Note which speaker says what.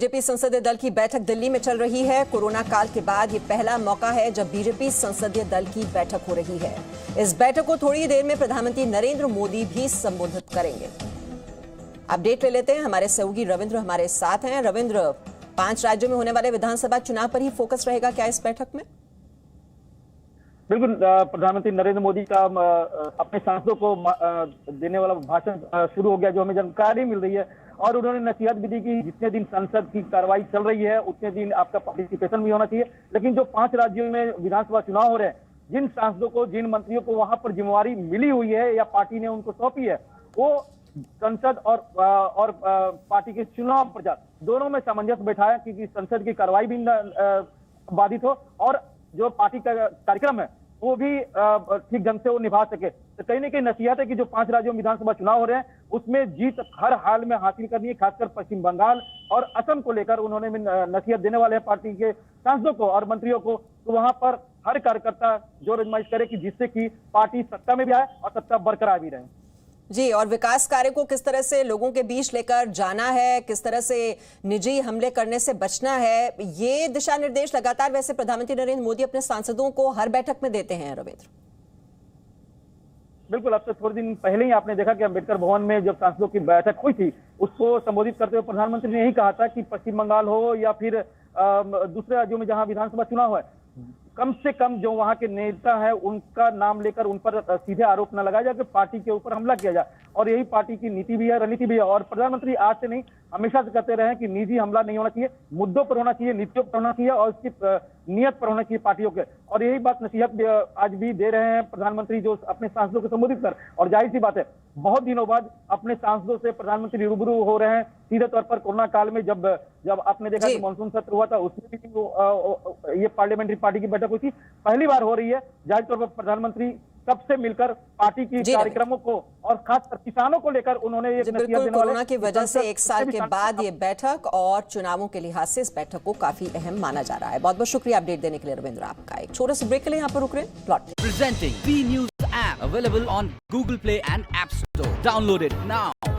Speaker 1: BJP संसदीय दल की बैठक दिल्ली में चल रही है। कोरोना काल के बाद ये पहला मौका है जब बीजेपी संसदीय दल की बैठक हो रही है। इस बैठक को थोड़ी देर में प्रधानमंत्री नरेंद्र मोदी भी संबोधित करेंगे। अपडेट ले लेते हैं, हमारे सहयोगी रविंद्र हमारे साथ हैं। रविंद्र, 5 राज्यों में होने वाले विधानसभा चुनाव पर ही फोकस रहेगा क्या इस बैठक में?
Speaker 2: बिल्कुल, प्रधानमंत्री नरेंद्र मोदी का अपने सांसदों को देने वाला भाषण शुरू हो गया, जो हमें जानकारी मिल रही है। और उन्होंने नसीहत भी दी कि जितने दिन संसद की कार्रवाई चल रही है उतने दिन आपका पार्टिसिपेशन भी होना चाहिए। लेकिन जो 5 राज्यों में विधानसभा चुनाव हो रहे हैं, जिन सांसदों को, जिन मंत्रियों को वहां पर जिम्मेवारी मिली हुई है या पार्टी ने उनको सौंपी है, वो संसद और पार्टी के चुनाव प्रचार दोनों में सामंजस्य बैठाया क्योंकि संसद की कार्रवाई भी बाधित हो और जो पार्टी का कार्यक्रम है वो भी ठीक ढंग से वो निभा सके। तो कहीं ना कहीं नसीहत है कि जो 5 राज्यों में विधानसभा चुनाव हो रहे हैं उसमें जीत हर हाल में हासिल करनी है। खासकर पश्चिम बंगाल और असम को लेकर उन्होंने नसीहत देने वाले हैं पार्टी के सांसदों को और मंत्रियों को। तो वहां पर हर कार्यकर्ता जोर आजमाइश करे कि जिससे कि पार्टी सत्ता में भी आए और सत्ता बरकरार भी रहे।
Speaker 1: जी, और विकास कार्य को किस तरह से लोगों के बीच लेकर जाना है, किस तरह से निजी हमले करने से बचना है, ये दिशा निर्देश लगातार वैसे प्रधानमंत्री नरेंद्र मोदी अपने सांसदों को हर बैठक में देते हैं। रविंद्र,
Speaker 2: बिल्कुल, अब से थोड़े दिन पहले ही आपने देखा कि अंबेडकर भवन में जब सांसदों की बैठक हुई थी, उसको संबोधित करते हुए प्रधानमंत्री ने यही कहा था कि पश्चिम बंगाल हो या फिर दूसरे राज्यों में जहां विधानसभा चुनाव है, कम से कम जो वहां के नेता है उनका नाम लेकर उन पर सीधे आरोप न लगाया जाए कि पार्टी के ऊपर हमला किया जाए। और यही पार्टी की नीति भी है, रणनीति भी है। और प्रधानमंत्री आज से नहीं, हमेशा से कहते रहे हैं कि निजी हमला नहीं होना चाहिए, मुद्दों पर होना चाहिए, नीतियों पर होना चाहिए और उसकी नियत पर होना चाहिए पार्टियों के। और यही बात नसीहत आज भी दे रहे हैं प्रधानमंत्री, जो अपने सांसदों को संबोधित कर। और जाहिर सी बात है, बहुत दिनों बाद अपने सांसदों से प्रधानमंत्री रूबरू हो रहे हैं सीधे तौर पर। कोरोना काल में जब आपने देखा कि मानसून सत्र हुआ था, उसमें भी ये पार्लियामेंट्री पार्टी की बैठक हुई थी, पहली बार हो रही है। जाहिर तौर पर प्रधानमंत्री सबसे मिलकर पार्टी की कार्यक्रमों को और खासकर किसानों को लेकर उन्होंने एक नसीहत देने वाले।
Speaker 1: कोरोना की वजह से 1 साल के बाद ये बैठक और चुनावों के लिहाज से इस बैठक को काफी अहम माना जा रहा है। बहुत बहुत शुक्रिया अपडेट देने के लिए रविंद्र आपका। एक छोटे से ब्रेक के लिए यहाँ पर रुक रहे हैं। Plot
Speaker 3: presenting B news app available on Google Play and App Store. Download it now.